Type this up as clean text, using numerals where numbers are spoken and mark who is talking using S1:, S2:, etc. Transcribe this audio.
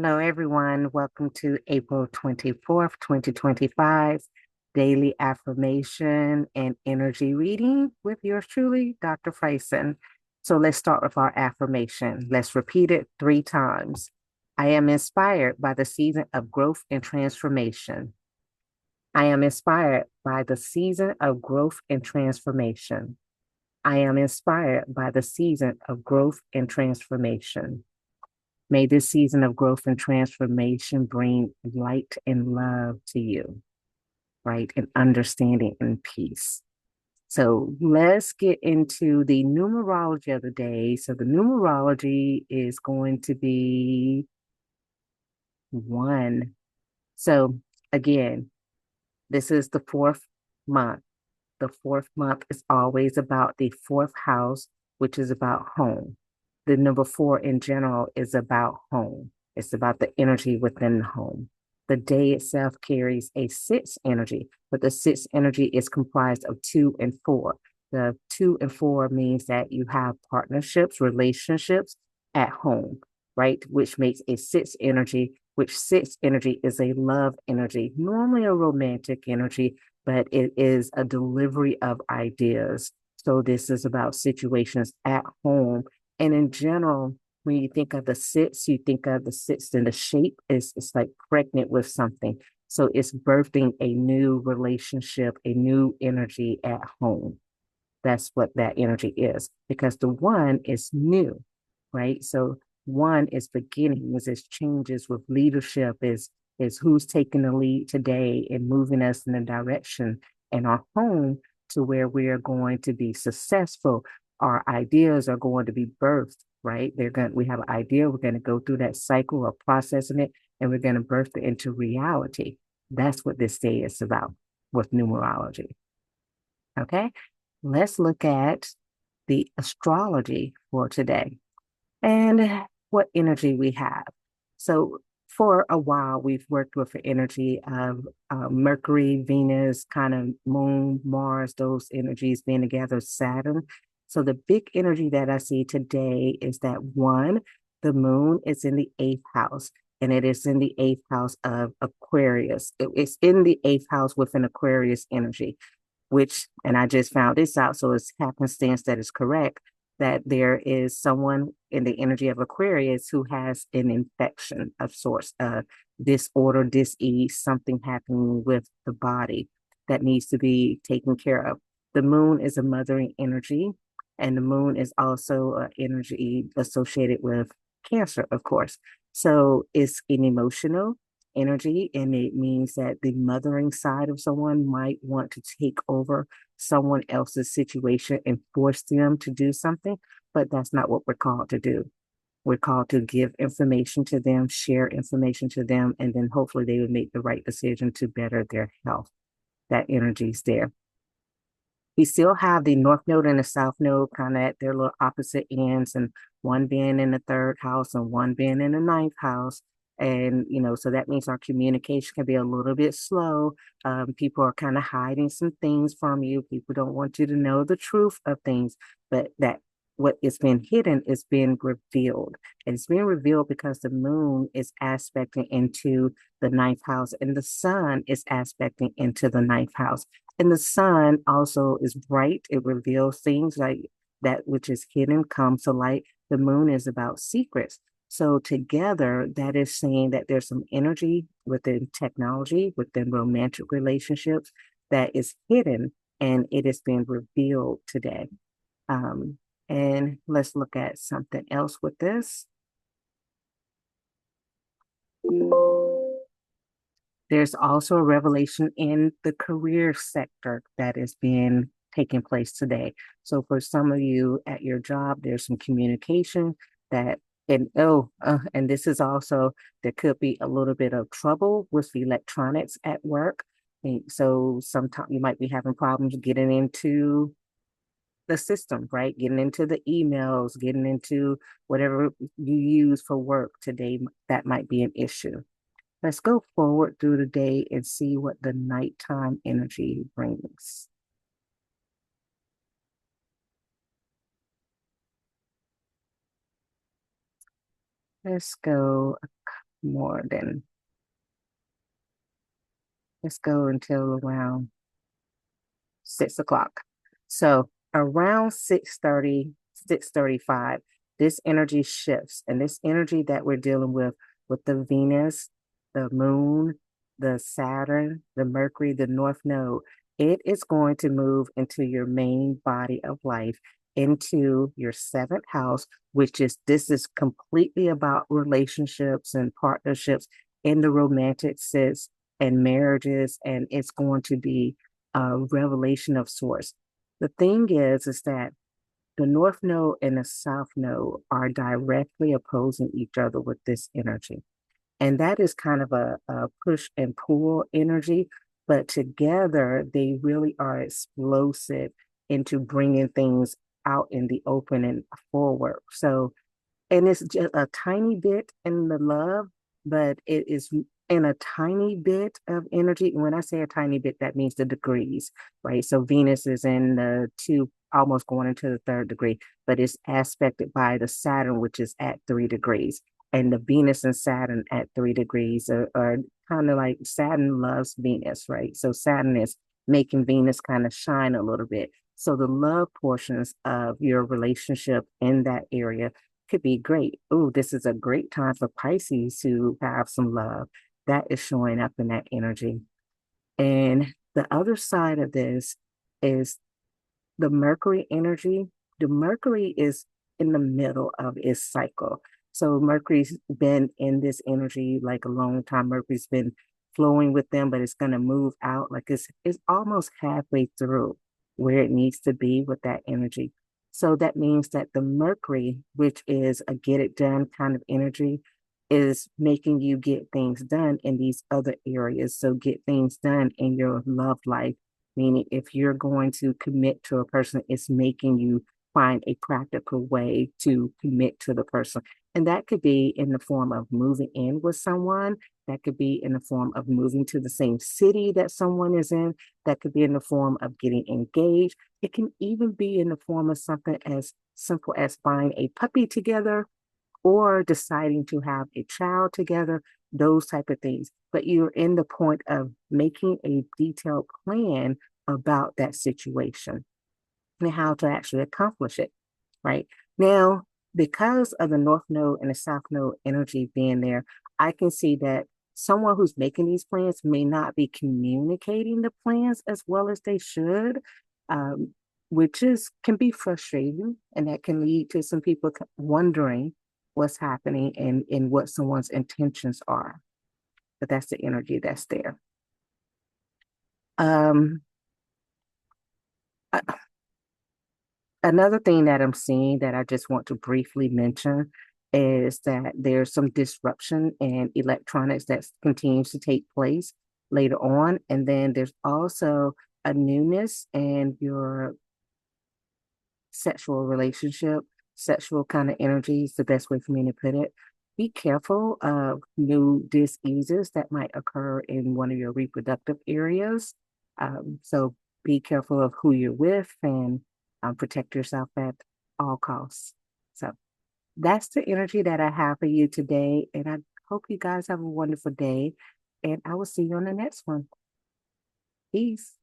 S1: Hello, everyone. Welcome to April 24th, 2025, Daily Affirmation and Energy Reading with yours truly, Dr. Fryson. So let's start with our affirmation. Let's repeat it 3 times. I am inspired by the season of growth and transformation. I am inspired by the season of growth and transformation. I am inspired by the season of growth and transformation. May this season of growth and transformation bring light and love to you, right? And understanding and peace. So let's get into the numerology of the day. So the numerology is going to be 1. So again, this is the fourth month. The fourth month is always about the fourth house, which is about home. The number 4 in general is about home. It's about the energy within the home. The day itself carries a 6 energy, but the 6 energy is comprised of 2 and 4. The 2 and 4 means that you have partnerships, relationships at home, right? Which makes a 6 energy, which 6 energy is a love energy, normally a romantic energy, but it is a delivery of ideas. So this is about situations at home. And in general, when you think of the 6, you think of the 6 in the shape is it's like pregnant with something. So it's birthing a new relationship, a new energy at home. That's what that energy is because the 1 is new, right? So 1 is beginnings, is changes with leadership, is who's taking the lead today and moving us in a direction in our home to where we are going to be successful. Our ideas are going to be birthed, right? We have an idea, we're going to go through that cycle of processing it, and we're going to birth it into reality. That's what this day is about with numerology. Okay, let's look at the astrology for today and what energy we have. So, for a while, we've worked with the energy of Mercury, Venus, kind of Moon, Mars, those energies being together, Saturn. So, the big energy that I see today is that 1, the moon is in the 8th house, and it is in the 8th house of Aquarius. It's in the 8th house with an Aquarius energy which, and I just found this out, so it's happenstance that is correct, that there is someone in the energy of Aquarius who has an infection of sorts, disorder, dis-ease, something happening with the body that needs to be taken care of. The moon is a mothering energy, and the moon is also an energy associated with cancer, of course. So it's an emotional energy, and it means that the mothering side of someone might want to take over someone else's situation and force them to do something, but that's not what we're called to do. We're called to give information to them, share information to them, and then hopefully they would make the right decision to better their health. That energy is there. We still have the North Node and the South Node kind of at their little opposite ends, and one being in the 3rd house and one being in the 9th house. And, so that means our communication can be a little bit slow. People are kind of hiding some things from you. People don't want you to know the truth of things, but that what is being hidden is being revealed. And it's being revealed because the moon is aspecting into the 9th house and the sun is aspecting into the 9th house. And the sun also is bright. It reveals things like that which is hidden comes to light. The moon is about secrets. So together, that is saying that there's some energy within technology, within romantic relationships that is hidden and it is being revealed today. Um, and let's look at something else with this. There's also a revelation in the career sector that is being taking place today. So for some of you at your job, there's some communication that, and this is also, there could be a little bit of trouble with the electronics at work. And so sometimes you might be having problems getting into the system, right? Getting into the emails, getting into whatever you use for work today, that might be an issue. Let's go forward through the day and see what the nighttime energy brings. Let's go. more than, let's go until around 6 o'clock. So around 6:30, 6:35, this energy shifts. And this energy that we're dealing with the Venus, the moon, the Saturn, the Mercury, the North Node, it is going to move into your main body of life, into your seventh house, which is this is completely about relationships and partnerships in the romantic sense and marriages. And it's going to be revelation of source. The thing is that the North Node and the South Node are directly opposing each other with this energy. And that is kind of a push and pull energy, but together they really are explosive into bringing things out in the open and forward. So and it's just a tiny bit in the love, but it is in a tiny bit of energy. And when I say a tiny bit, that means the degrees, right? So Venus is in the two, almost going into the third degree, but it's aspected by the Saturn, which is at 3 degrees. And the Venus and Saturn at 3 degrees are kind of like Saturn loves Venus, right? So Saturn is making Venus kind of shine a little bit. So the love portions of your relationship in that area could be great. Oh, this is a great time for Pisces to have some love. That is showing up in that energy. And the other side of this is the Mercury energy. The Mercury is in the middle of its cycle. So Mercury's been in this energy like a long time. Mercury's been flowing with them, but it's going to move out. Like it's almost halfway through where it needs to be with that energy. So that means that the Mercury, which is a get it done kind of energy, is making you get things done in these other areas. So get things done in your love life, meaning if you're going to commit to a person, it's making you find a practical way to commit to the person. And that could be in the form of moving in with someone. That could be in the form of moving to the same city that someone is in. That could be in the form of getting engaged. It can even be in the form of something as simple as buying a puppy together or deciding to have a child together, those type of things. But you're in the point of making a detailed plan about that situation and how to actually accomplish it, right? Now, because of the North Node and the South Node energy being there, I can see that someone who's making these plans may not be communicating the plans as well as they should, um, which is can be frustrating, and that can lead to some people wondering what's happening and what someone's intentions are. But that's the energy that's there. Um, Another thing that I'm seeing that I just want to briefly mention is that there's some disruption in electronics that continues to take place later on. And then there's also a newness in your sexual relationship, sexual kind of energy is the best way for me to put it. Be careful of new diseases that might occur in one of your reproductive areas. So be careful of who you're with and protect yourself at all costs. So that's the energy that I have for you today. And I hope you guys have a wonderful day. And I will see you on the next one. Peace.